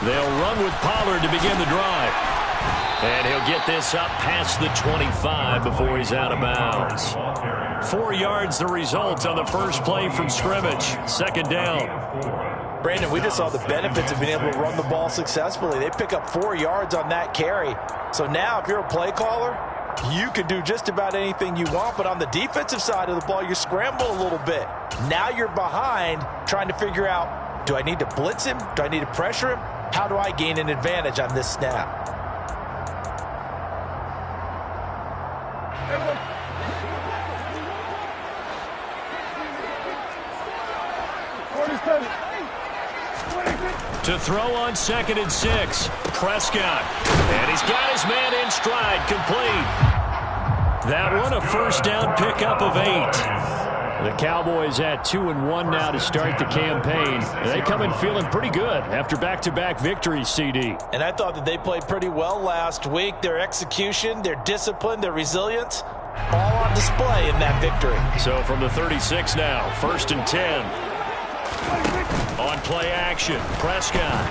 They'll run with Pollard to begin the drive. And he'll get this up past the 25 before he's out of bounds. 4 yards the result on the first play from scrimmage. Second down. Brandon, we just saw the benefits of being able to run the ball successfully. They pick up 4 yards on that carry. So now if you're a play caller, you can do just about anything you want. But on the defensive side of the ball, you scramble a little bit. Now you're behind trying to figure out, do I need to blitz him? Do I need to pressure him? How do I gain an advantage on this snap? To throw on 2nd and 6. Prescott. And he's got his man in stride, complete. That one a first down pickup of 8. The Cowboys at 2-1 now to start the campaign. They come in feeling pretty good after back-to-back victories, CD. And I thought that they played pretty well last week. Their execution, their discipline, their resilience, all on display in that victory. So from the 36 now, 1st and 10. On play action, Prescott.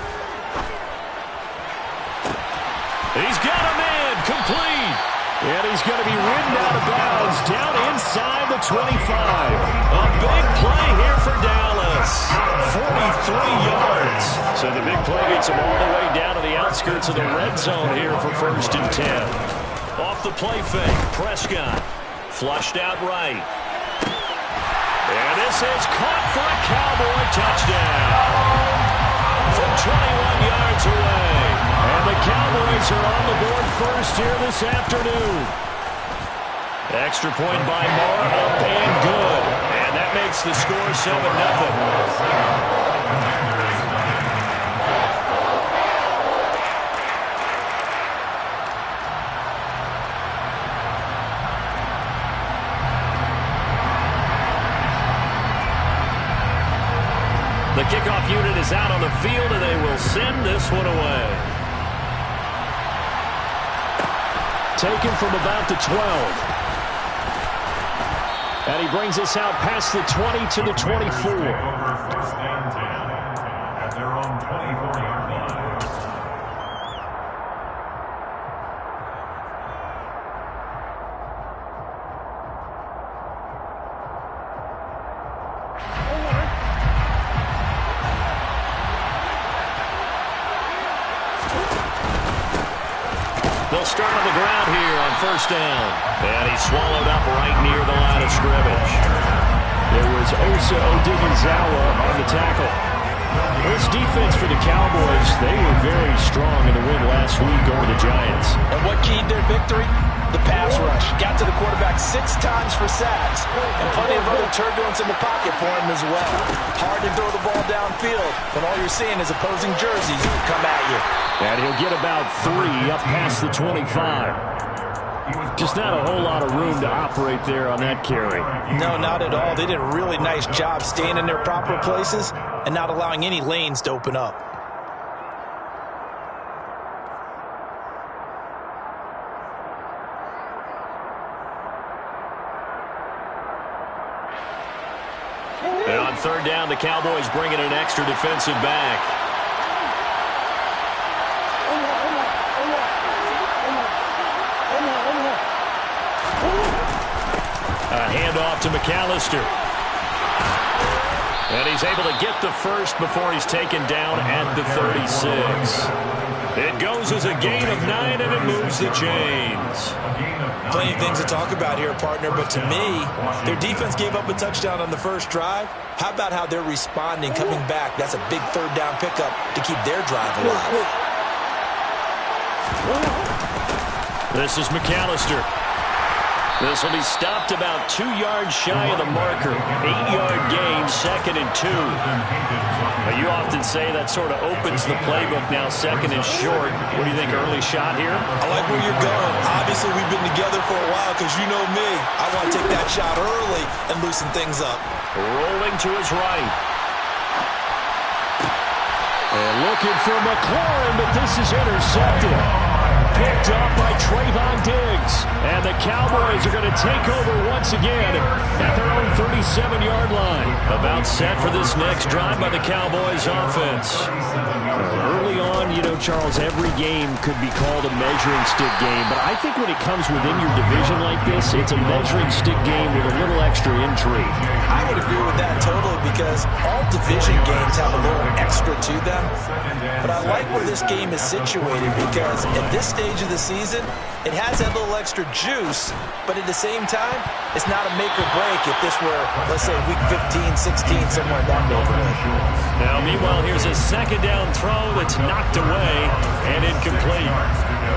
He's got a man, complete. And he's going to be ridden out of bounds down inside the 25. A big play here for Dallas. 43 yards. So the big play gets him all the way down to the outskirts of the red zone here for 1st and 10. Off the play fake, Prescott. Flushed out right. And this is caught for a Cowboy touchdown. From 21 yards away. And the Cowboys are on the board first here this afternoon. Extra point by Moore, up and good. And that makes the score 7-0. The kickoff unit is out on the field, and they will send this one away. Taken from about the 12. And he brings us out past the 20 to the 24. First and 10 at their own 24-yard line. They'll start on the ground here on 1st down. And he's swallowed up right near the line of scrimmage. It was Osa Odighizuwa on the tackle. This defense for the Cowboys, they were very strong in the win last week over the Giants. And what keyed their victory? The pass rush. Got to the quarterback 6 times for sacks. And plenty of other turbulence in the pocket for him as well. Hard to throw the ball downfield when all you're seeing is opposing jerseys come at you. And he'll get about 3 up past the 25. Just not a whole lot of room to operate there on that carry. No, not at all. They did a really nice job staying in their proper places and not allowing any lanes to open up. And on 3rd down, the Cowboys bring in an extra defensive back. A handoff to McAllister. And he's able to get the first before he's taken down at the 36. It goes as a gain of 9, and it moves the chains. Plenty of things to talk about here, partner, but to me, their defense gave up a touchdown on the first drive. How about how they're responding, coming back? That's a big 3rd down pickup to keep their drive alive. This is McAllister. This will be stopped about 2 yards shy of the marker. 8-yard gain, 2nd and 2. Now, you often say that sort of opens the playbook now, 2nd and short. What do you think, early shot here? I like where you're going. Obviously, we've been together for a while because you know me. I want to take that shot early and loosen things up. Rolling to his right. And looking for McLaurin, but this is intercepted. picked up by Trayvon Diggs. And the Cowboys are going to take over once again at their own 37-yard line. About set for this next drive by the Cowboys offense. Early on, Charles, every game could be called a measuring stick game. But I think when it comes within your division like this, it's a measuring stick game with a little extra intrigue. I would agree with that totally because all division games have a little extra to them. But I like where this game is situated because at this stage of the season, it has that little extra juice, but at the same time, it's not a make or break if this were, let's say, week 15, 16, somewhere in that neighborhood. Now, meanwhile, here's a second down throw that's knocked away and incomplete.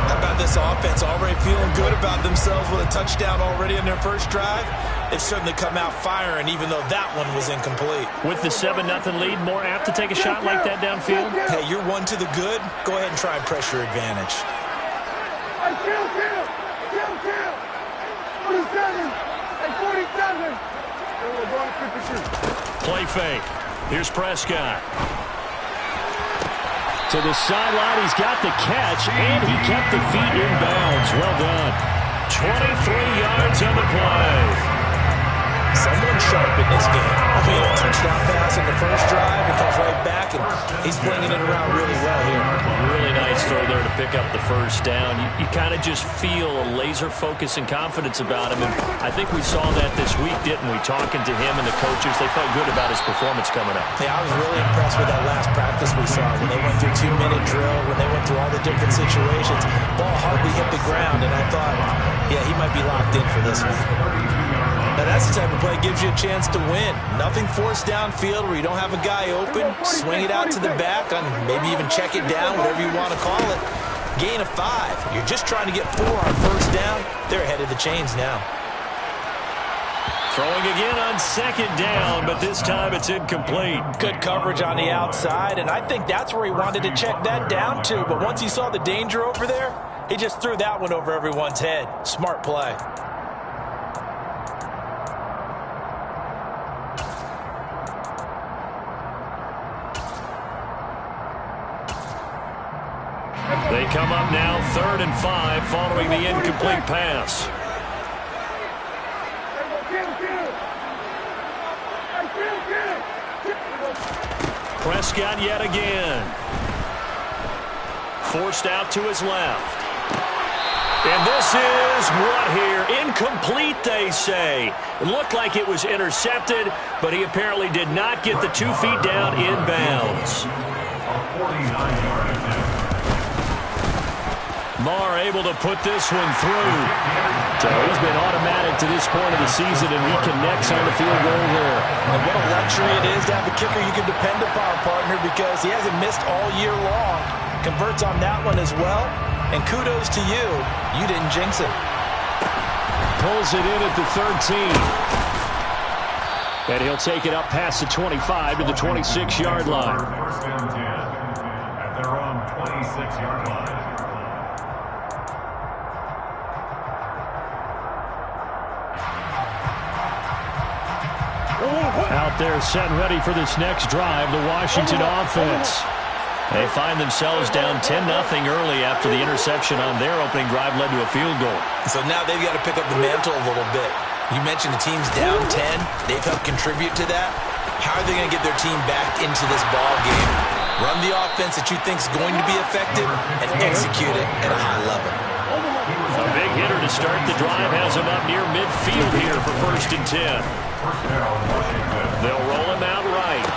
How about this offense already feeling good about themselves with a touchdown already in their first drive? They've certainly come out firing, even though that one was incomplete. With the 7-0 lead, more apt to take a shot like that downfield? Hey, you're one to the good. Go ahead and try and press your advantage. Kill. 47 and 47. Play fake. Here's Prescott. To the sideline, he's got the catch, and he kept the feet in bounds. Well done. 23 yards on the play. Someone sharp in this game. A touchdown pass in the first drive. He comes right back, and he's flinging it around really well here. Really nice throw there to pick up the first down. You kind of just feel a laser focus and confidence about him. And I think we saw that this week, didn't we? Talking to him and the coaches, they felt good about his performance coming up. Yeah, I was really impressed with that last practice we saw when they went through 2-minute drill, when they went through all the different situations. Ball hardly hit the ground, and I thought, yeah, he might be locked in for this one. Now, that's the type of play that gives you a chance to win. Nothing forced downfield where you don't have a guy open. Swing it out to the back, maybe even check it down, whatever you want to call it. Gain of 5. You're just trying to get 4 on first down. They're ahead of the chains now. Throwing again on second down, but this time it's incomplete. Good coverage on the outside, and I think that's where he wanted to check that down to. But once he saw the danger over there, he just threw that one over everyone's head. Smart play. They come up now 3rd and 5 following the incomplete pass. Prescott yet again. Forced out to his left. And this is what here? Incomplete, they say. It looked like it was intercepted, but he apparently did not get the 2 feet down in bounds. A 49-yard attempt. Marr able to put this one through. So he's been automatic to this point of the season, and he connects on the field goal there. And what a luxury it is to have a kicker you can depend upon, partner, because he hasn't missed all year long. Converts on that one as well. And kudos to you. You didn't jinx him. Pulls it in at the 13. And he'll take it up past the 25 to the 26-yard line. First and 10 at their own 26-yard line. Out there set and ready for this next drive, the Washington offense. They find themselves down 10-0 early after the interception on their opening drive led to a field goal. So now they've got to pick up the mantle a little bit. You mentioned the team's down 10. They've helped contribute to that. How are they going to get their team back into this ball game? Run the offense that you think is going to be effective and execute it at a high level. A big hitter to start the drive has him up near midfield here for 1st and 10. They'll roll him out right.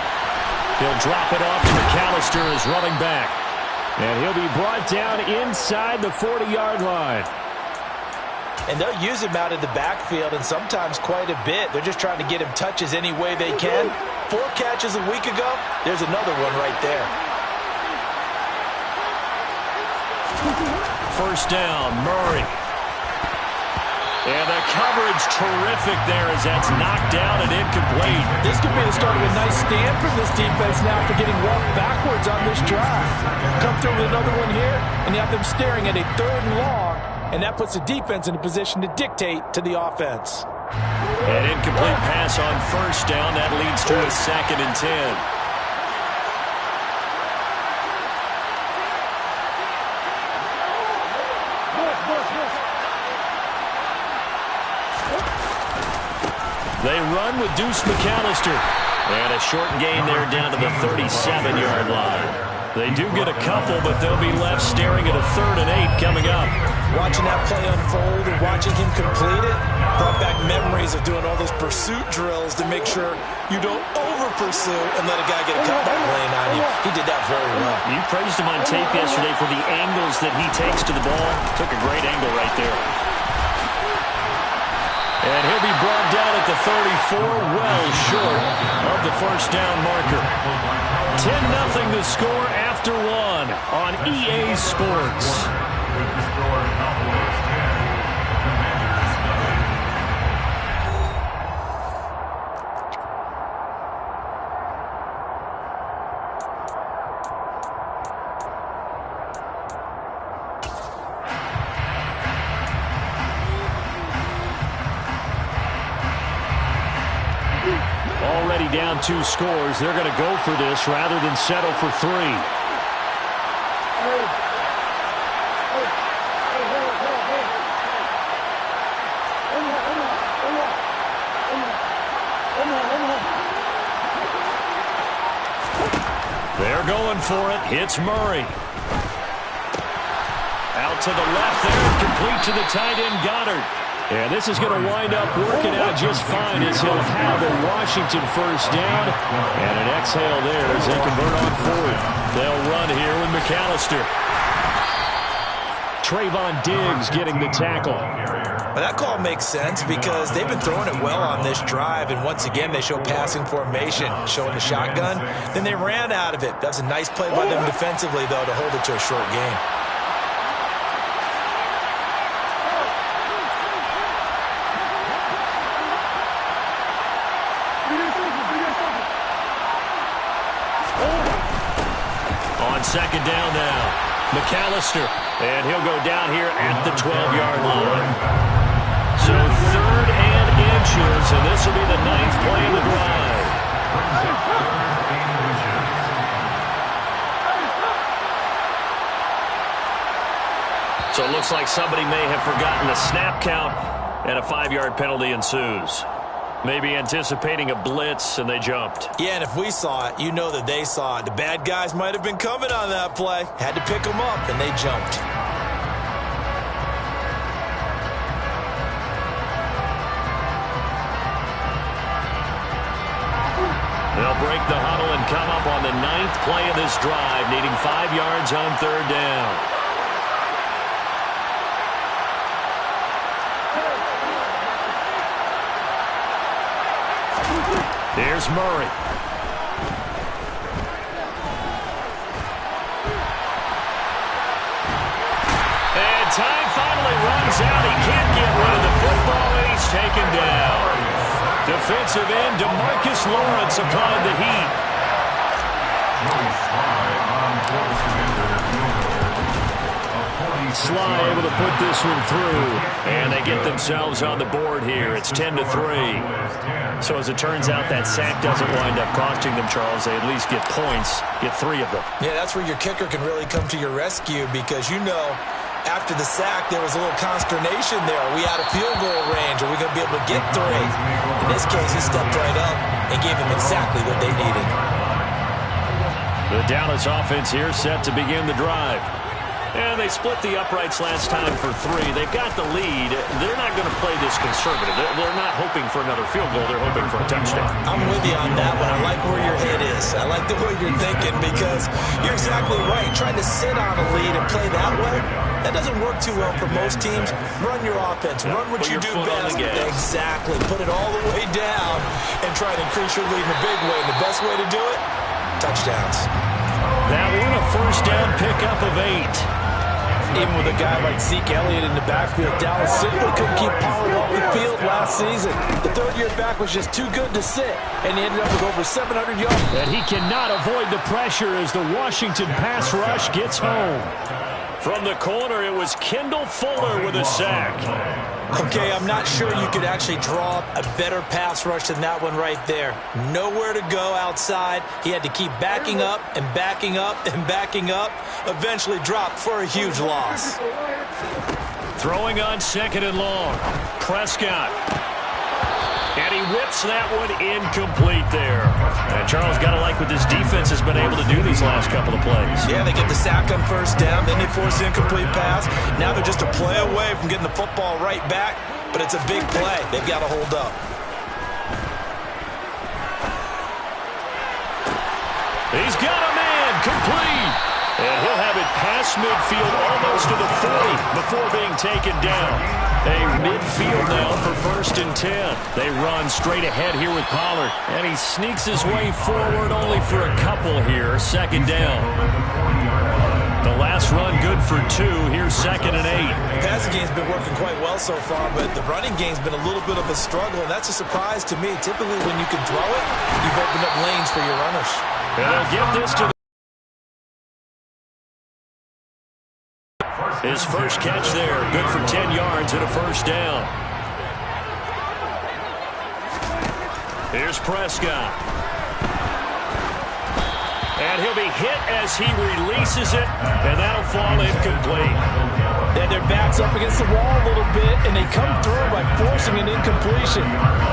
He'll drop it off to McAllister as running back. And he'll be brought down inside the 40-yard line. And they'll use him out of the backfield, and sometimes quite a bit. They're just trying to get him touches any way they can. 4 catches a week ago. There's another one right there. First down, Murray. And the coverage terrific there as that's knocked down and incomplete. This could be the start of a nice stand from this defense now after getting walked backwards on this drive. Come through with another one here, and you have them staring at a 3rd and long, and that puts the defense in a position to dictate to the offense. An incomplete pass on first down. That leads to a 2nd and 10. They run with Deuce McAllister. And a short gain there down to the 37-yard line. They do get a couple, but they'll be left staring at a 3rd and 8 coming up. Watching that play unfold and watching him complete it brought back memories of doing all those pursuit drills to make sure you don't over-pursue and let a guy get a cutback lane on you. He did that very well. You praised him on tape yesterday for the angles that he takes to the ball. Took a great angle right there. And he'll be brought down at the 34, well short of the first down marker. 10-0 the score after 1 on EA Sports. With the score, Cowboys 10, Commanders 9. Already down 2 scores. They're going to go for this rather than settle for 3. They're going for it. Hits Murray. Out to the left there. Complete to the tight end, Goddard. And this is going to wind up working out just fine as he'll have a Washington first down. And an exhale there as they convert on 4th. They'll run here with McAllister. Trayvon Diggs getting the tackle. Well, that call makes sense because they've been throwing it well on this drive, and once again they show passing formation, showing the shotgun. Then they ran out of it. That's a nice play by them defensively, though, to hold it to a short gain. On second down now, McAllister, and he'll go down here at the 12-yard line. So 3rd and inches, and this will be the 9th play of the drive. So it looks like somebody may have forgotten the snap count, and a 5-yard penalty ensues. Maybe anticipating a blitz, and they jumped. Yeah, and if we saw it, you know that they saw it. The bad guys might have been coming on that play. Had to pick them up, and they jumped. They'll break the huddle and come up on the 9th play of this drive, needing 5 yards on 3rd down. Here's Murray. And time finally runs out. He can't get rid of the football, and he's taken down. Defensive end DeMarcus Lawrence applied the heat. Sly able to put this one through, and they get themselves on the board here. It's 10-3. So as it turns out, that sack doesn't wind up costing them, Charles. They at least get points, get 3 of them. Yeah, that's where your kicker can really come to your rescue because, you know, after the sack, there was a little consternation there. Are we out of field goal range? Are we going to be able to get 3? In this case, he stepped right up and gave them exactly what they needed. The Dallas offense here set to begin the drive. And they split the uprights last time for 3. They've got the lead. They're not going to play this conservative. They're not hoping for another field goal. They're hoping for a touchdown. I'm with you on that one. I like where your head is. I like the way you're thinking because you're exactly right. Trying to sit on a lead and play that way, that doesn't work too well for most teams. Run your offense. Run what you do best. Exactly. Put it all the way down and try to increase your lead in a big way. And the best way to do it, touchdowns. That one a first down pickup of 8. Even with a guy like Zeke Elliott in the backfield, Dallas simply couldn't keep Pollard off the field last season. The third-year back was just too good to sit, and he ended up with over 700 yards. And he cannot avoid the pressure as the Washington pass rush gets home. From the corner, it was Kendall Fuller with a sack. Okay, I'm not sure you could actually draw up a better pass rush than that one right there. Nowhere to go outside. He had to keep backing up and backing up and backing up. Eventually dropped for a huge loss. Throwing on 2nd and long. Prescott. And he whips that one incomplete there. And Charles, got to like what this defense has been able to do these last couple of plays. Yeah, they get the sack on first down, then they force an incomplete pass. Now they're just a play away from getting the football right back, but it's a big play. They've got to hold up. He's got a man complete. And he'll have it past midfield almost to the 40 before being taken down. A midfield now for 1st and 10. They run straight ahead here with Pollard. And he sneaks his way forward only for a couple here. 2nd down. The last run good for 2. Here's 2nd and 8. The passing game's been working quite well so far, but the running game's been a little bit of a struggle, and that's a surprise to me. Typically, when you can throw it, you've opened up lanes for your runners. And they'll get this to his first catch there. Good for 10 yards and a 1st down. Here's Prescott. And he'll be hit as he releases it, and that'll fall incomplete. Then their back's up against the wall a little bit, and they come through by forcing an incompletion.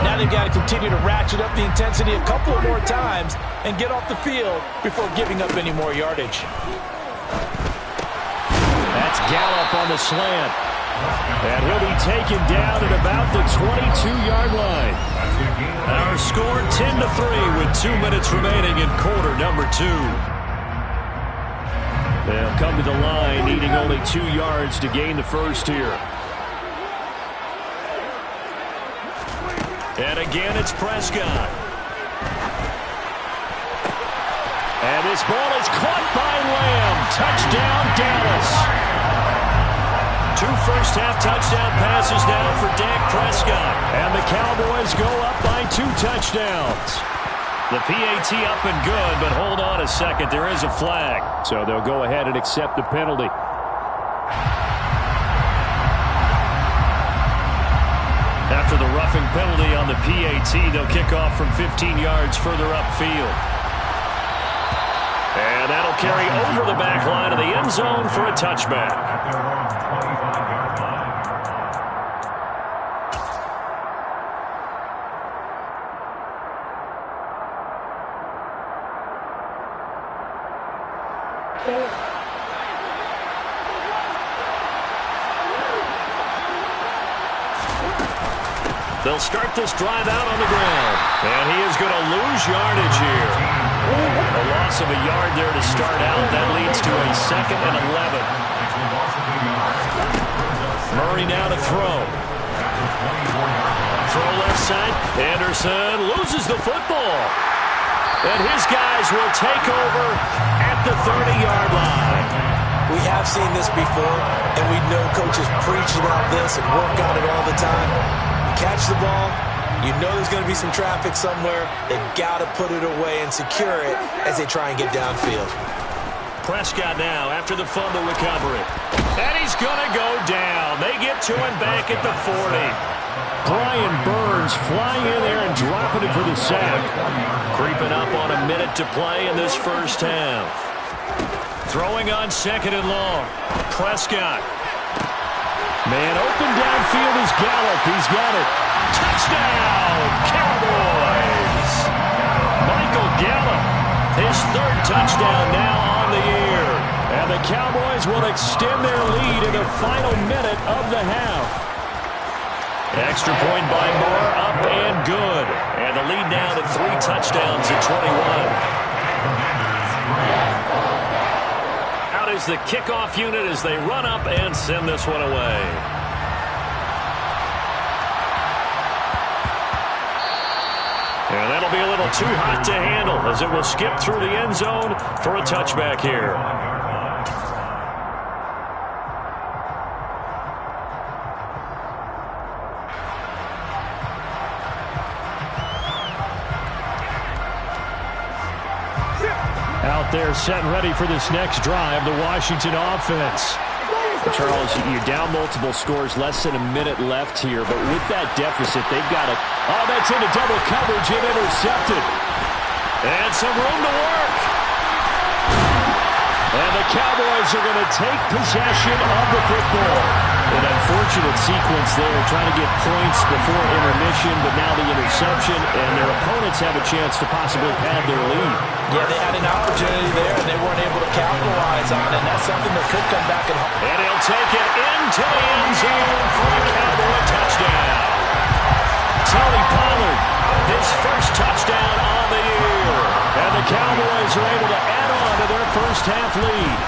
Now they've got to continue to ratchet up the intensity a couple of more times and get off the field before giving up any more yardage. That's Gallup on the slant. And he'll be taken down at about the 22-yard line. Our score 10-3 with 2 minutes remaining in quarter number 2. They'll come to the line needing only 2 yards to gain the first here. And again it's Prescott. And this ball is caught by Lamb. Touchdown Dallas. 2 first-half touchdown passes now for Dak Prescott. And the Cowboys go up by 2 touchdowns. The PAT up and good, but hold on a second. There is a flag. So they'll go ahead and accept the penalty. After the roughing penalty on the PAT, they'll kick off from 15 yards further upfield. And that'll carry over the back line of the end zone for a touchback. They'll start this drive out on the ground. And he is going to lose yardage here. A loss of a yard there to start out. That leads to a 2nd and 11. Murray now to throw. Throw left side. Anderson loses the football. And his guys will take over at the 30-yard line. We have seen this before, and we know coaches preach about this and work on it all the time. Catch the ball, you know there's going to be some traffic somewhere. They've got to put it away and secure it as they try and get downfield. Prescott now after the fumble recovery. And he's going to go down. They get to him back at the 40. Brian Burns flying in there and dropping it for the sack. Creeping up on a minute to play in this first half. Throwing on 2nd and long. Prescott. Man open downfield is Gallup. He's got it. Touchdown, Cowboys. Michael Gallup, his 3rd touchdown now on the year. And the Cowboys will extend their lead in the final minute of the half. Extra point by Moore, up and good. And the lead now to 3 touchdowns at 21. Is the kickoff unit as they run up and send this one away. And that'll be a little too hot to handle as it will skip through the end zone for a touchback here. Out there set and ready for this next drive, the Washington offense. Charles, you're down multiple scores, less than a minute left here, but with that deficit, they've got it. Oh, that's into double coverage and intercepted. And some room to work. And the Cowboys are going to take possession of the football. An unfortunate sequence there, trying to get points before intermission, but now the interception, and their opponents have a chance to possibly pad their lead. Yeah, they had an opportunity there, and they weren't able to capitalize on it. And that's something that could come back and haunt. And he'll take it into the end zone for a Cowboy touchdown. Tony Pollard, his first touchdown on the year. And the Cowboys are able to add on to their first half lead.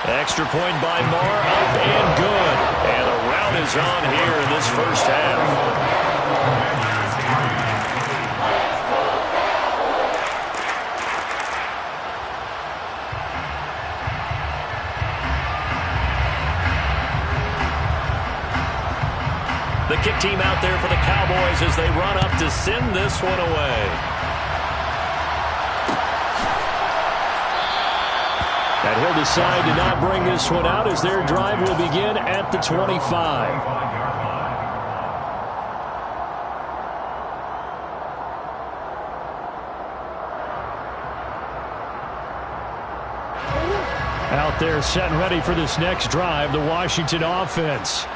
Extra point by Moore, up and good. And the rout is on here in this first half. The kick team out there for the Cowboys as they run up to send this one away. And he'll decide to not bring this one out as their drive will begin at the 25. Out there set and ready for this next drive, the Washington offense.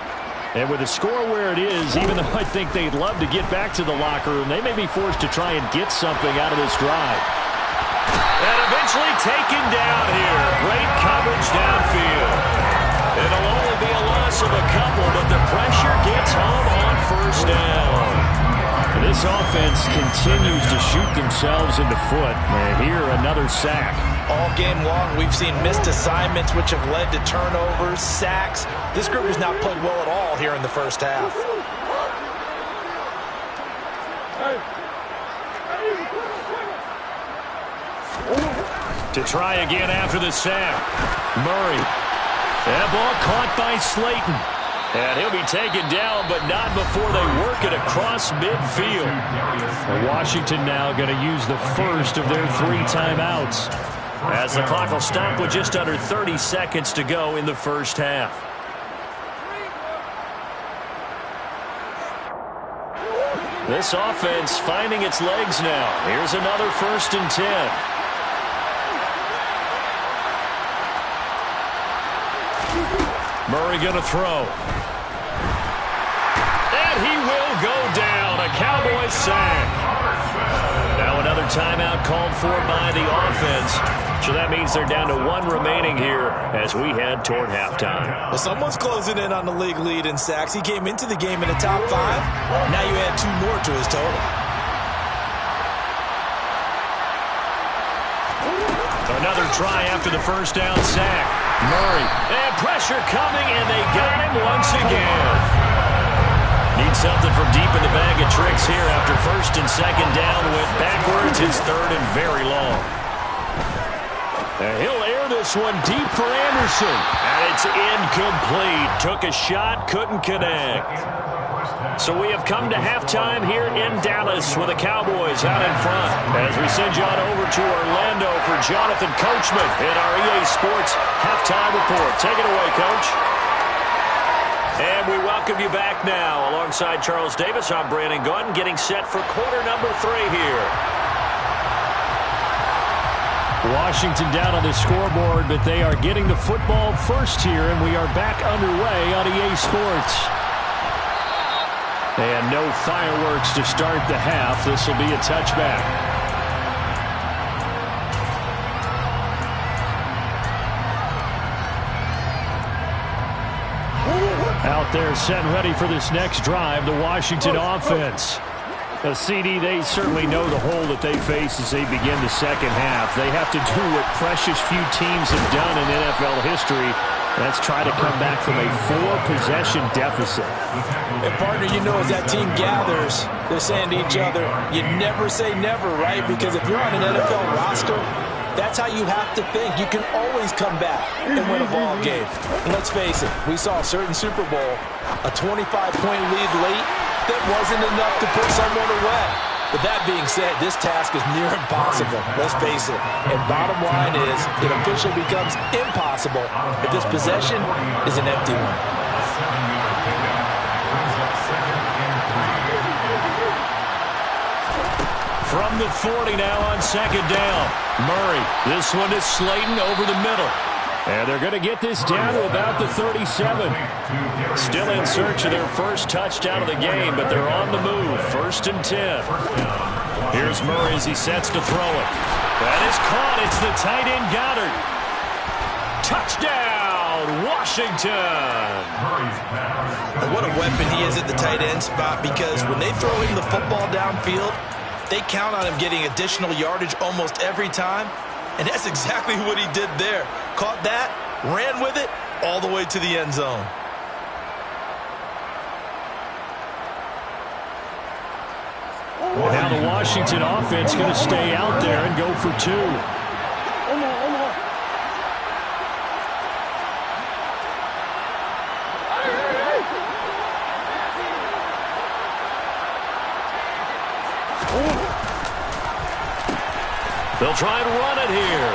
And with the score where it is, even though I think they'd love to get back to the locker room, they may be forced to try and get something out of this drive. And eventually taken down here. Great coverage downfield. It'll only be a loss of a couple, but the pressure gets home on first down. And this offense continues to shoot themselves in the foot. And here, another sack. All game long, we've seen missed assignments, which have led to turnovers, sacks. This group has not played well at all here in the first half. To try again after the sack. Murray. That ball caught by Slayton. And he'll be taken down, but not before they work it across midfield. Washington now going to use the first of their 3 timeouts, as the clock will stop with just under 30 seconds to go in the first half. This offense finding its legs now. Here's another 1st and 10. Murray going to throw. And he will go down. A Cowboys sack. Now another timeout called for by the offense. So that means they're down to 1 remaining here as we head toward halftime. Well, someone's closing in on the league lead in sacks. He came into the game in the top 5. Now you add 2 more to his total. Another try after the first down sack. Murray. And pressure coming, and they got him once again. Need something from deep in the bag of tricks here after 1st and 2nd down. Went backwards. It's 3rd and very long. And he'll air this one deep for Anderson. And it's incomplete. Took a shot, couldn't connect. So we have come to halftime here in Dallas with the Cowboys out in front. As we send you on over to Orlando for Jonathan Coachman in our EA Sports Halftime Report. Take it away, Coach. And we welcome you back now. Alongside Charles Davis, I'm Brandon Gaudin, getting set for quarter number 3 here. Washington down on the scoreboard, but they are getting the football first here, and we are back underway on EA Sports. And no fireworks to start the half. This will be a touchback. Out there set and ready for this next drive, the Washington offense. Now, CD, they certainly know the hole that they face as they begin the second half. They have to do what precious few teams have done in NFL history. That's try to come back from a 4-possession deficit. And, partner, you know, as that team gathers, they're saying to each other, you never say never, right? Because if you're on an NFL roster, that's how you have to think. You can always come back and win a ball game. And let's face it, we saw a certain Super Bowl, a 25-point lead late, that wasn't enough to put someone away. But that being said, this task is near impossible. Let's face it. And bottom line is, it officially becomes impossible if this possession is an empty one. From the 40 now on second down. Murray, this one is Slayton over the middle. And they're going to get this down to about the 37. Still in search of their first touchdown of the game, but they're on the move. 1st and 10. Here's Murray as he sets to throw it. That is caught. It's the tight end Goddard. Touchdown, Washington. What a weapon he is at the tight end spot, because when they throw him the football downfield, they count on him getting additional yardage almost every time. And that's exactly what he did there. Caught that, ran with it, all the way to the end zone. Now the Washington offense going to stay out there and go for 2. They'll try and run it here.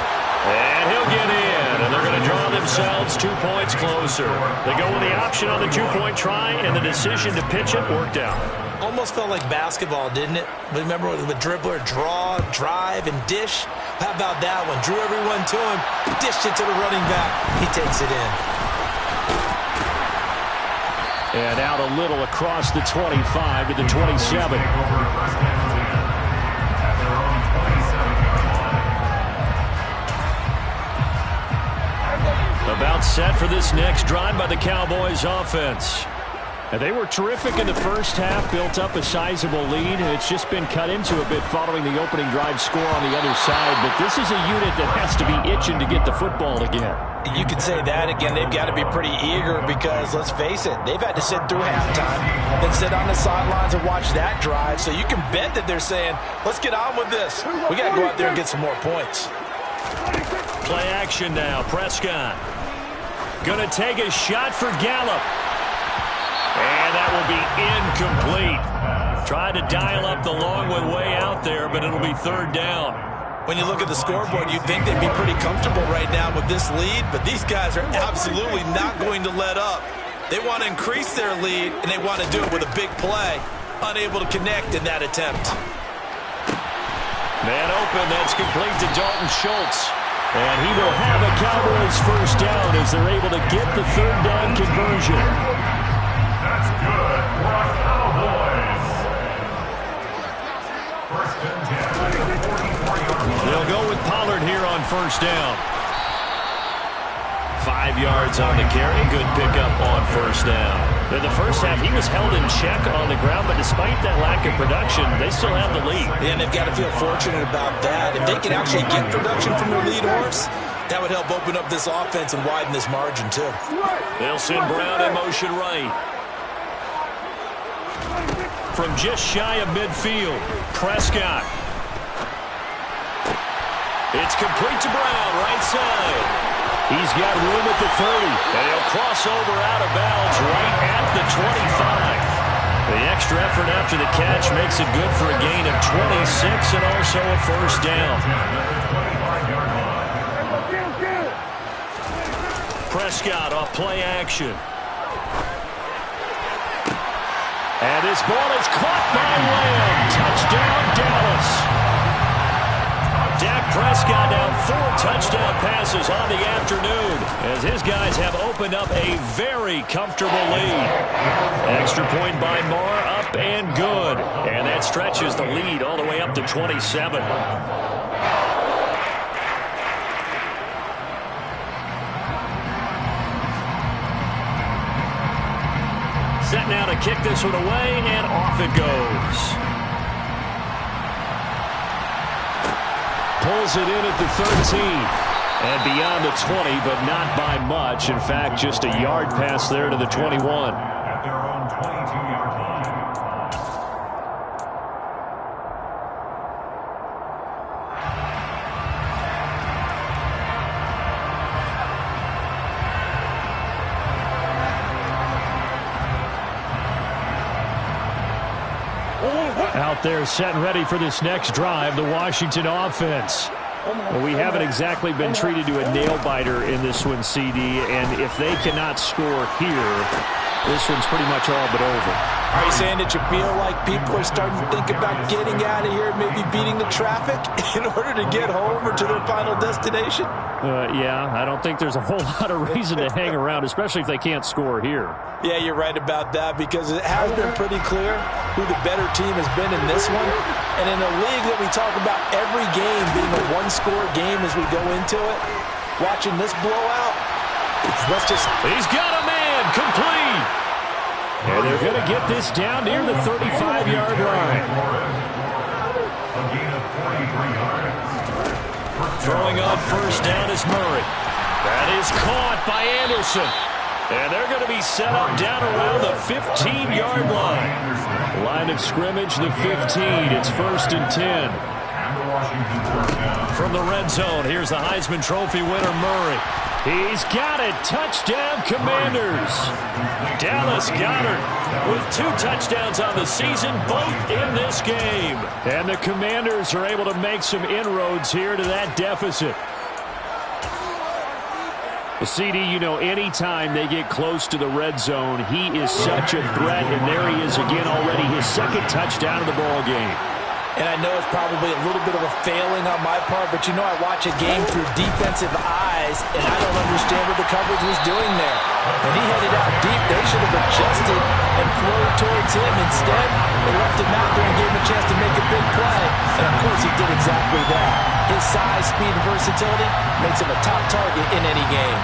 And he'll get in. And they're going to draw themselves 2 points closer. They go with the option on the 2-point try, and the decision to pitch it worked out. Almost felt like basketball, didn't it? Remember with dribbler, draw, drive, and dish? How about that one? Drew everyone to him, dished it to the running back. He takes it in. And out a little across the 25 to the 27. About set for this next drive by the Cowboys offense. And they were terrific in the first half, built up a sizable lead. It's just been cut into a bit following the opening drive score on the other side. But this is a unit that has to be itching to get the football again. You could say that again. They've got to be pretty eager because, let's face it, they've had to sit through halftime, then sit on the sidelines and watch that drive. So you can bet that they're saying, let's get on with this. We got to go out there and get some more points. Play action now. Prescott going to take a shot for Gallup. And that will be incomplete. Tried to dial up the long one way out there, but it'll be 3rd down. When you look at the scoreboard, you'd think they'd be pretty comfortable right now with this lead, but these guys are absolutely not going to let up. They want to increase their lead, and they want to do it with a big play. Unable to connect in that attempt. Man open, that's complete to Dalton Schultz. And he will have a Cowboys 1st down as they're able to get the 3rd down conversion. That's good for our Cowboys. 1st and 10. 44-yard line. They'll go with Pollard here on 1st down. 5 yards on the carry. Good pickup on 1st down. In the first half, he was held in check on the ground, but despite that lack of production, they still have the lead. And they've got to feel fortunate about that. If they can actually get production from their lead horse, that would help open up this offense and widen this margin, too. They'll send Brown in motion right. From just shy of midfield, Prescott. It's complete to Brown, right side. He's got room at the 30, and he'll cross over out of bounds right at the 25. The extra effort after the catch makes it good for a gain of 26 and also a 1st down. Prescott off play action. And this ball is caught by Lamb. Touchdown, Dallas. Dak Prescott now 4 touchdown passes on the afternoon as his guys have opened up a very comfortable lead. Extra point by Moore, up and good. And that stretches the lead all the way up to 27. Set now to kick this one away, and off it goes. Pulls it in at the 13 and beyond the 20, but not by much. In fact, just a yard pass there to the 21. At their own 22-yard line. Out there set and ready for this next drive, the Washington offense. Well, we haven't exactly been treated to a nail-biter in this one, CD, and if they cannot score here, this one's pretty much all but over. Are you saying that you feel like people are starting to think about getting out of here, maybe beating the traffic in order to get home or to their final destination? Yeah, I don't think there's a whole lot of reason to hang around, especially if they can't score here. Yeah, you're right about that, because it has been pretty clear who the better team has been in this one. And in a league that we talk about every game being a one-score game as we go into it, watching this blowout, he's got a man, complete. And they're going to get this down near the 35-yard line. A gain of 43 yards. Throwing on first down is Murray. That is caught by Anderson. And they're going to be set up down around the 15-yard line. Line of scrimmage, the 15. It's 1st and 10. From the red zone, here's the Heisman Trophy winner, Murray. He's got it. Touchdown, Commanders. Dallas Goedert with 2 touchdowns on the season, both in this game. And the Commanders are able to make some inroads here to that deficit. The CD, you know, anytime they get close to the red zone, he is such a threat, and there he is again already, his 2nd touchdown of the ball game. And I know it's probably a little bit of a failing on my part, but you know I watch a game through defensive eyes, and I don't understand what the coverage was doing there. When he headed out deep, they should have adjusted and flowed towards him. Instead, they left him out there and gave him a chance to make a big play. And, of course, he did exactly that. His size, speed, and versatility makes him a top target in any game.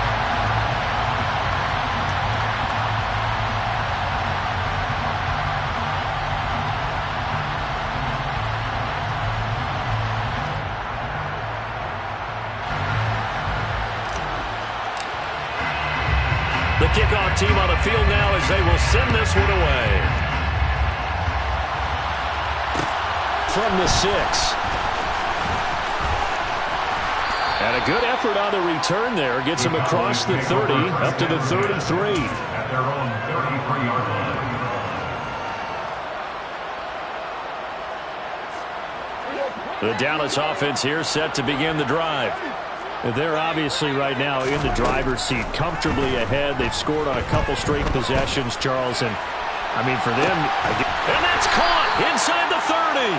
The kickoff team on the field now as they will send this one away. From the 6. And a good effort on the return there. Gets him across the 30, up to the 33. At their own 33-yard line. The Dallas offense here set to begin the drive. They're obviously right now in the driver's seat, comfortably ahead. They've scored on a couple straight possessions, Charles. And, I mean, for them, and that's caught inside the 30.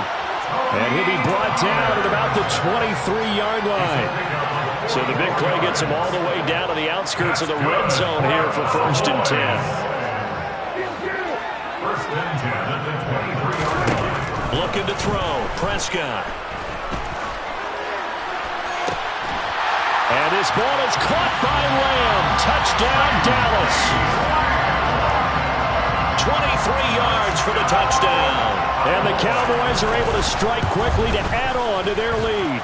And he'll be brought down at about the 23-yard line. So the big play gets him all the way down to the outskirts of the red zone here for 1st and 10. 1st and 10 at the 23-yard line. Looking to throw, Prescott. And this ball is caught by Lamb. Touchdown, Dallas. 23 yards for the touchdown. And the Cowboys are able to strike quickly to add on to their lead.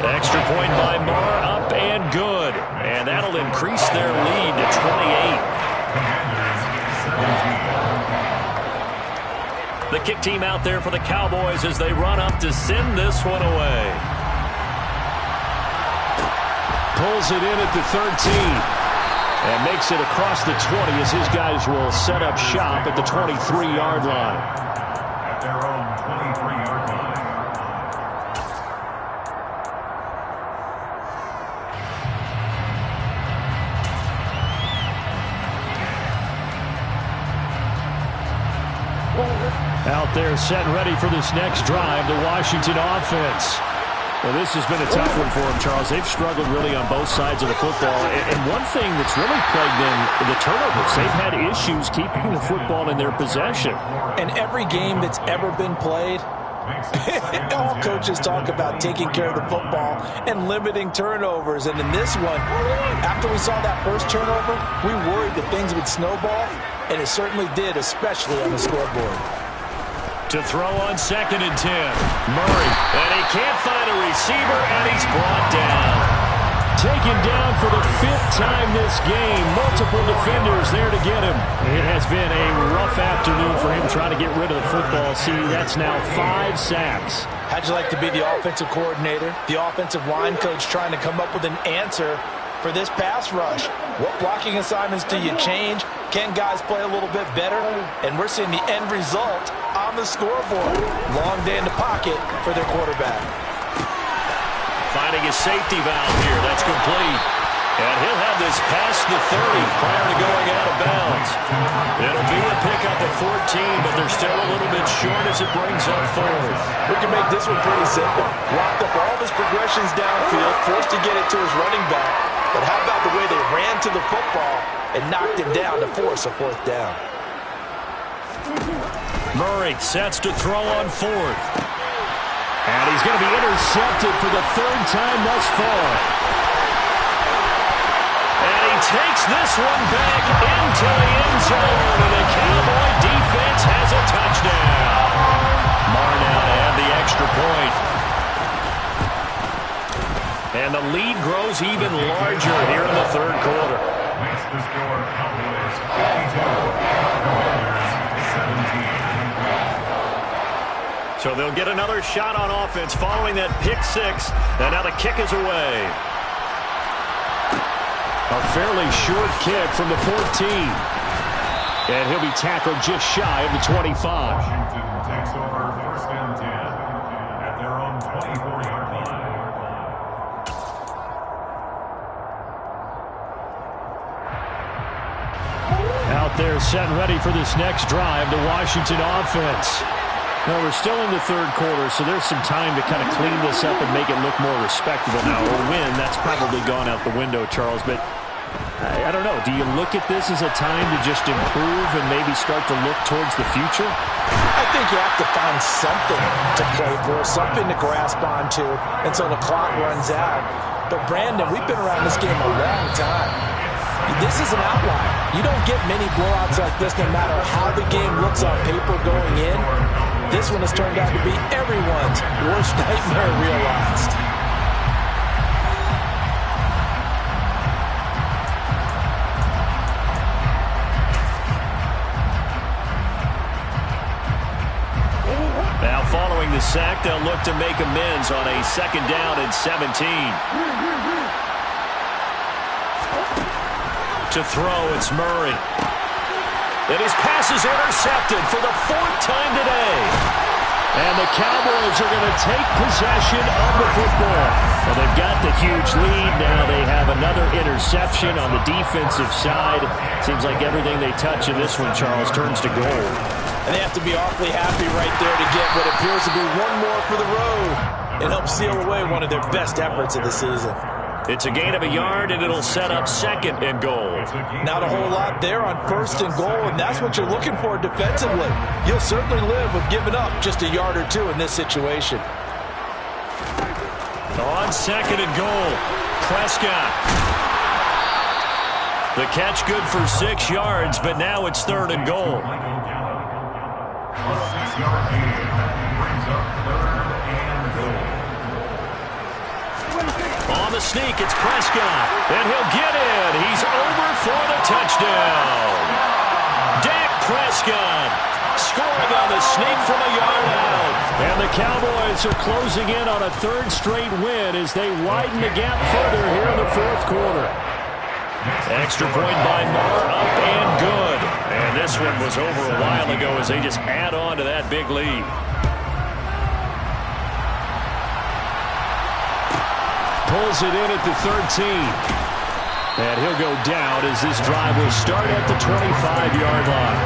Extra point by Moore, up and good. And that'll increase their lead to 28. The kick team out there for the Cowboys as they run up to send this one away. Pulls it in at the 13 and makes it across the 20 as his guys will set up shop at the 23-yard line. At their own 23-yard line. Out there set and ready for this next drive, the Washington offense. Well, this has been a tough one for them, Charles. They've struggled really on both sides of the football. And one thing that's really plagued them, the turnovers. They've had issues keeping the football in their possession. And every game that's ever been played, all coaches talk about taking care of the football and limiting turnovers. And in this one, after we saw that first turnover, we worried that things would snowball, and it certainly did, especially on the scoreboard. To throw on 2nd and 10. Murray, and he can't find a receiver, and he's brought down. Taken down for the 5th time this game. Multiple defenders there to get him. It has been a rough afternoon for him trying to get rid of the football. See, that's now 5 sacks. How'd you like to be the offensive coordinator, the offensive line coach trying to come up with an answer for this pass rush? What blocking assignments do you change? Can guys play a little bit better? And we're seeing the end result on the scoreboard. Long day in the pocket for their quarterback. Finding a safety valve here. That's complete. And he'll have this past the 30 prior to going out of bounds. It'll be a pickup at 14, but they're still a little bit short as it brings up fourth. We can make this one pretty simple. Locked up all of his progressions downfield, forced to get it to his running back. But how about the way they ran to the football and knocked him down to force a fourth down? Murray sets to throw on fourth. And he's going to be intercepted for the third time thus far. And he takes this one back into the end zone. And the Cowboy defense has a touchdown. Marnow to have the extra point. And the lead grows even larger here in the third quarter. Makes the score Cowboys 52, Commanders 17. So they'll get another shot on offense following that pick six. And now the kick is away. A fairly short kick from the 14. And he'll be tackled just shy of the 25. Washington takes over first and 10 at their own 24-yard line. Out there set and ready for this next drive, the Washington offense. Now, we're still in the third quarter, so there's some time to kind of clean this up and make it look more respectable now. Or win, that's probably gone out the window, Charles. But I don't know. Do you look at this as a time to just improve and maybe start to look towards the future? I think you have to find something to play for, something to grasp onto until the clock runs out. But, Brandon, we've been around this game a long time. This is an outlier. You don't get many blowouts like this no matter how the game looks on paper going in. This one has turned out to be everyone's worst nightmare realized. Now following the sack, they'll look to make amends on a second down and 17. To throw, it's Murray. And his pass is intercepted for the fourth time today. And the Cowboys are going to take possession of the football. Well, they've got the huge lead. Now they have another interception on the defensive side. Seems like everything they touch in this one, Charles, turns to gold. And they have to be awfully happy right there to get what appears to be one more for the road and help seal away one of their best efforts of the season. It's a gain of a yard, and it'll set up second and goal. Not a whole lot there on first and goal, and that's what you're looking for defensively. You'll certainly live with giving up just a yard or two in this situation. On second and goal, Prescott. The catch good for 6 yards, but now it's third and goal. A 6-yard gain brings up third and goal. On the sneak, it's Prescott. And he'll get in. He's over for the touchdown. Dak Prescott scoring on the sneak from a yard out. And the Cowboys are closing in on a third straight win as they widen the gap further here in the fourth quarter. Extra point by Moore, up and good. And this one was over a while ago as they just add on to that big lead. Pulls it in at the 13. And he'll go down as this drive will start at the 25-yard line.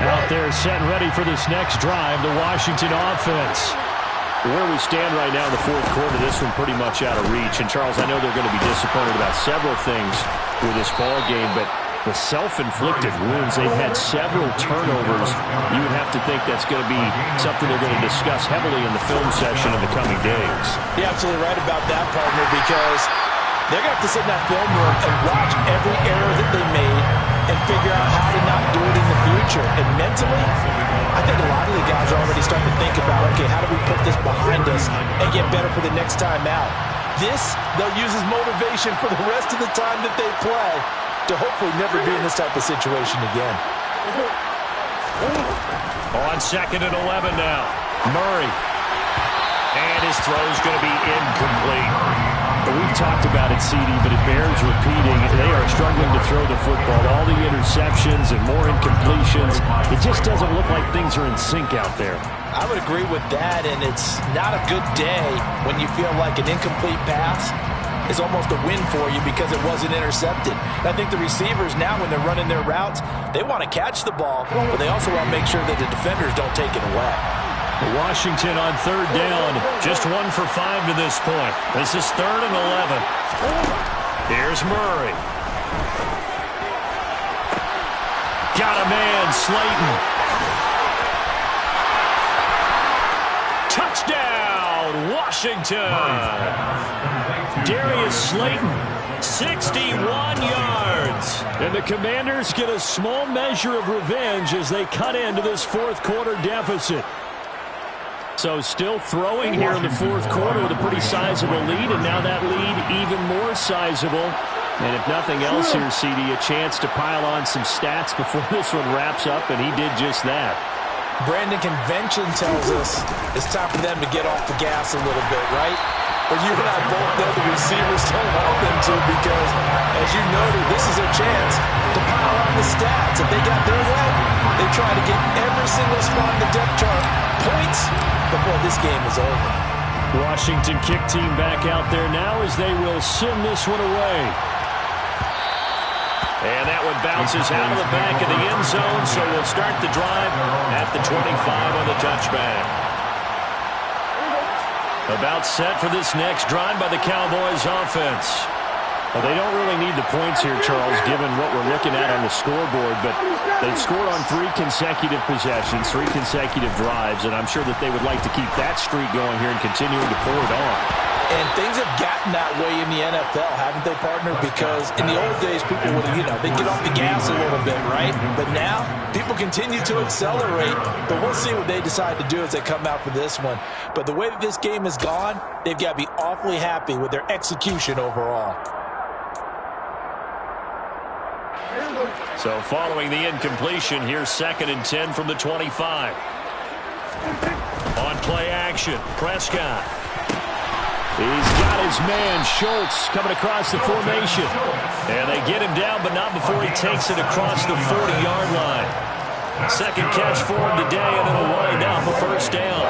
Out there set and ready for this next drive, the Washington offense. Where we stand right now in the fourth quarter, this one pretty much out of reach. And, Charles, I know they're going to be disappointed about several things with this ball game, but the self-inflicted wounds, they've had several turnovers. You would have to think that's going to be something they're going to discuss heavily in the film session in the coming days. You're absolutely right about that, partner, because they're going to have to sit in that film room and watch every error that they made and figure out how to not do it in the future. And mentally, I think a lot of the guys are already starting to think about, okay, how do we put this behind us and get better for the next time out? This, they'll use as motivation for the rest of the time that they play to hopefully never be in this type of situation again. On second and 11 now, Murray. And his throw's going to be incomplete. We've talked about it, CD, but it bears repeating. They are struggling to throw the football. All the interceptions and more incompletions. It just doesn't look like things are in sync out there. I would agree with that, and it's not a good day when you feel like an incomplete pass is almost a win for you because it wasn't intercepted. I think the receivers now, when they're running their routes, they want to catch the ball, but they also want to make sure that the defenders don't take it away. Washington on third down, just 1 for 5 to this point. This is 3rd and 11. Here's Murray. Got a man, Slayton. Touchdown, Washington. Darius Slayton, 61 yards. And the Commanders get a small measure of revenge as they cut into this fourth quarter deficit. So still throwing here in the fourth quarter with a pretty sizable lead, and now that lead even more sizable. And if nothing else here, CD, a chance to pile on some stats before this one wraps up, and he did just that. Brandon, convention tells us it's time for them to get off the gas a little bit, right? But you and I both know the receivers don't want them to because, as you noted, this is a chance to pile on the stats. If they got their way, they try to get every single spot in the depth chart points before this game is over. Washington kick team back out there now as they will send this one away. And that one bounces out of the back of the end zone, so we'll start the drive at the 25 on the touchback. About set for this next drive by the Cowboys offense. Well, they don't really need the points here, Charles, given what we're looking at on the scoreboard, but they've scored on 3 consecutive possessions, 3 consecutive drives, and I'm sure that they would like to keep that streak going here and continuing to pour it on. And things have gotten that way in the NFL, haven't they, partner? Because in the old days, people would, they'd get off the gas a little bit, right? But now, people continue to accelerate. But we'll see what they decide to do as they come out for this one. But the way that this game has gone, they've got to be awfully happy with their execution overall. So following the incompletion, here's 2nd and 10 from the 25. On play action, Prescott. He's got his man, Schultz, coming across the formation. And they get him down, but not before he takes it across the 40-yard line. Second catch for him today, and it'll wind up a first down.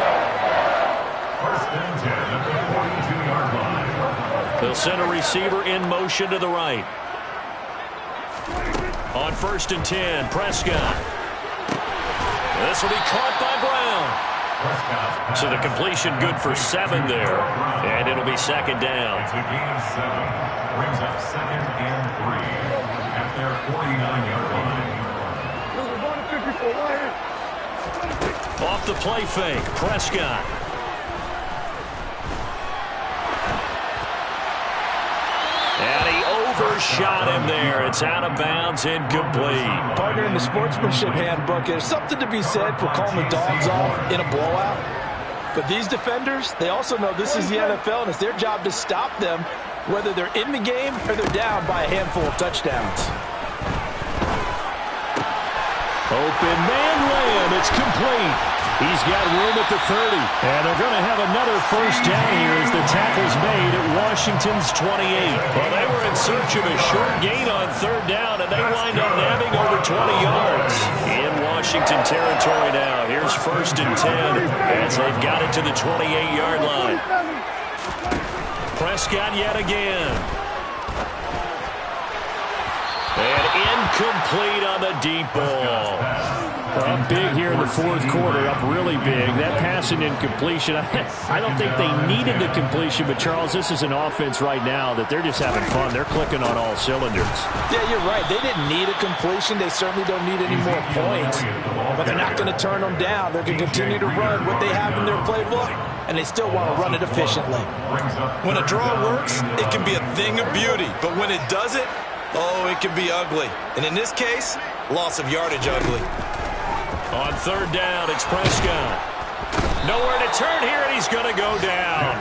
First and 10 at the 42-yard line. They'll send a receiver in motion to the right. On 1st and 10, Prescott. This will be caught by Brown. So the completion good for 7 there. And it'll be 2nd down. To gain 7. Brings up 2nd and 3 at their 49-yard line. Off the play fake, Prescott. And he overshot him there. It's out of bounds, incomplete. Partner, in the sportsmanship handbook, there's something to be said for calling the dogs off in a blowout. But these defenders, they also know this is the NFL, and it's their job to stop them, whether they're in the game or they're down by a handful of touchdowns. Open man layup. It's complete. He's got room at the 30. And they're going to have another first down here as the tackle's made at Washington's 28. Well, they were in search of a short gain on 3rd down, and they wind up nabbing over 20 yards. In Washington territory now. Here's 1st and 10 as they've got it to the 28-yard line. Prescott yet again. And incomplete on the deep ball. Up big here in the fourth quarter, up really big. That pass and incompletion, I don't think they needed the completion, but Charles, this is an offense right now that they're just having fun. They're clicking on all cylinders. Yeah, you're right. They didn't need a completion. They certainly don't need any more points. But they're not going to turn them down. They're going to continue to run what they have in their playbook, and they still want to run it efficiently. When a draw works, it can be a thing of beauty. But when it doesn't, oh, it can be ugly. And in this case, loss of yardage ugly. On 3rd down, it's Prescott. Nowhere to turn here, and he's going to go down.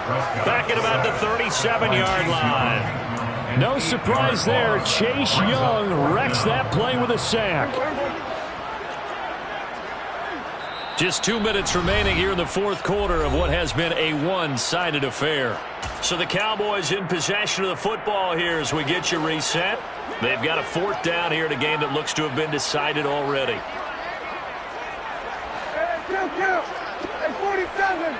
Back at about the 37-yard line. No surprise there. Chase Young wrecks that play with a sack. Just 2 minutes remaining here in the fourth quarter of what has been a one-sided affair. So the Cowboys in possession of the football here as we get you reset. They've got a fourth down here in a game that looks to have been decided already. Hey, 47.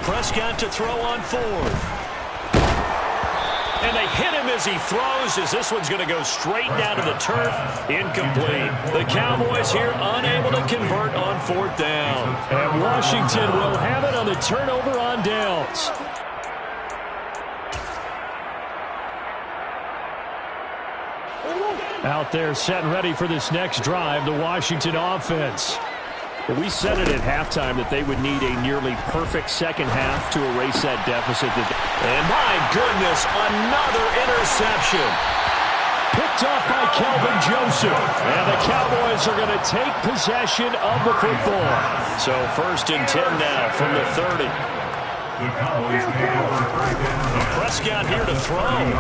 Prescott to throw on fourth. And they hit him as he throws, as this one's going to go straight down to the turf. Incomplete. The Cowboys here unable to convert on fourth down. And Washington will have it on the turnover on downs. Out there set and ready for this next drive, the Washington offense. Well, we said it at halftime that they would need a nearly perfect second half to erase that deficit. And my goodness, another interception. Picked off by Kelvin Joseph. And the Cowboys are going to take possession of the football. So 1st and 10 now from the 30. The Cowboys take over first down. Prescott here to throw.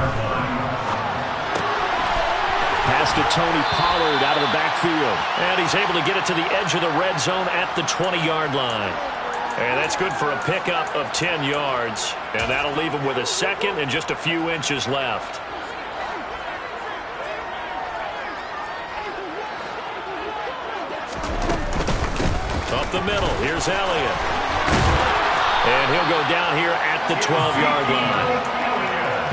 Pass to Tony Pollard out of the backfield. And he's able to get it to the edge of the red zone at the 20-yard line. And that's good for a pickup of 10 yards. And that'll leave him with a second and just a few inches left. Up the middle, here's Elliott. And he'll go down here at the 12-yard line.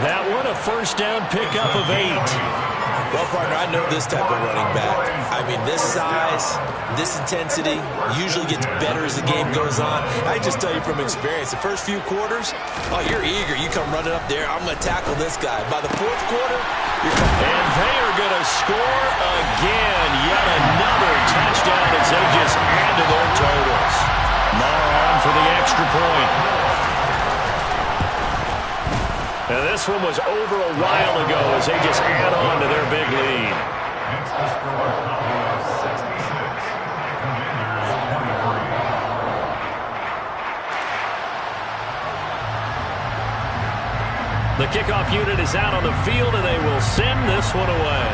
That one a first down pickup of 8. Well, partner, I know this type of running back. I mean, this size, this intensity usually gets better as the game goes on. I just tell you from experience, the first few quarters, oh, you're eager. You come running up there, I'm going to tackle this guy. By the fourth quarter, you're coming. And they are going to score again. Yet another touchdown as they just add to their totals. Mar on for the extra point. Now this one was over a while ago as they just add on to their big lead. Next to score, Cowboys 66, Commanders 23. The kickoff unit is out on the field, and they will send this one away.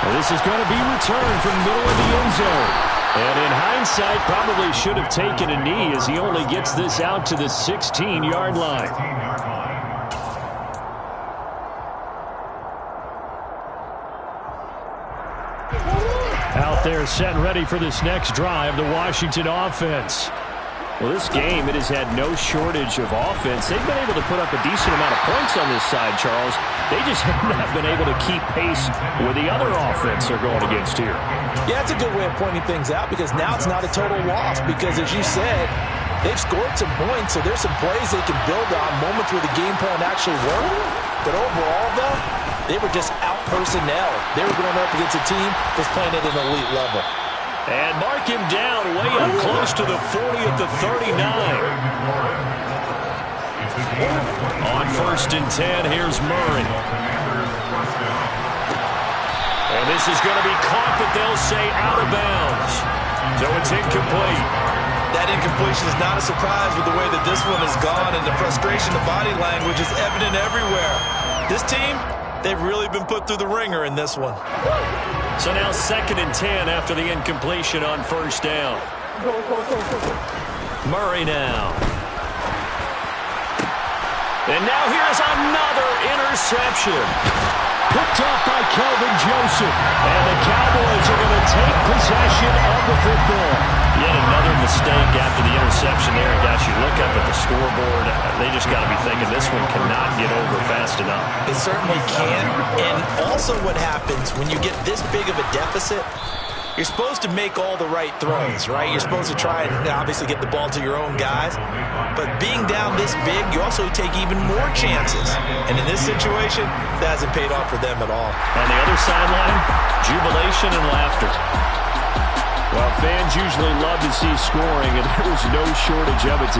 Well, this is going to be returned from the middle of the end zone. And in hindsight, probably should have taken a knee as he only gets this out to the 16-yard line. Out there set and ready for this next drive, the Washington offense. Well, this game, it has had no shortage of offense. They've been able to put up a decent amount of points on this side, Charles. They just have not been able to keep pace with the other offense they're going against here. Yeah, it's a good way of pointing things out because now it's not a total loss because, as you said, they've scored some points, so there's some plays they can build on, moments where the game plan actually worked. But overall, though, they were just out personnel. They were going up against a team that's playing at an elite level. And mark him down way up close to the 40 at the 39. On 1st and 10, here's Murray. And this is going to be caught, but they'll say out of bounds. So it's incomplete. That incompletion is not a surprise with the way that this one has gone, and the frustration, the body language is evident everywhere. This team, they've really been put through the ringer in this one. So now 2nd and 10 after the incompletion on 1st down. Murray now. And now here's another interception. Picked off by Kelvin Joseph. And the Cowboys are going to take possession of the football. Yet another mistake after the interception there. And gosh, you look up at the scoreboard, they just got to be thinking this one cannot get over fast enough. It certainly can. And also what happens when you get this big of a deficit, you're supposed to make all the right throws, right? You're supposed to try and obviously get the ball to your own guys. But being down this big, you also take even more chances. And in this situation, that hasn't paid off for them at all. On the other sideline, jubilation and laughter. Well, fans usually love to see scoring, and there was no shortage of it today.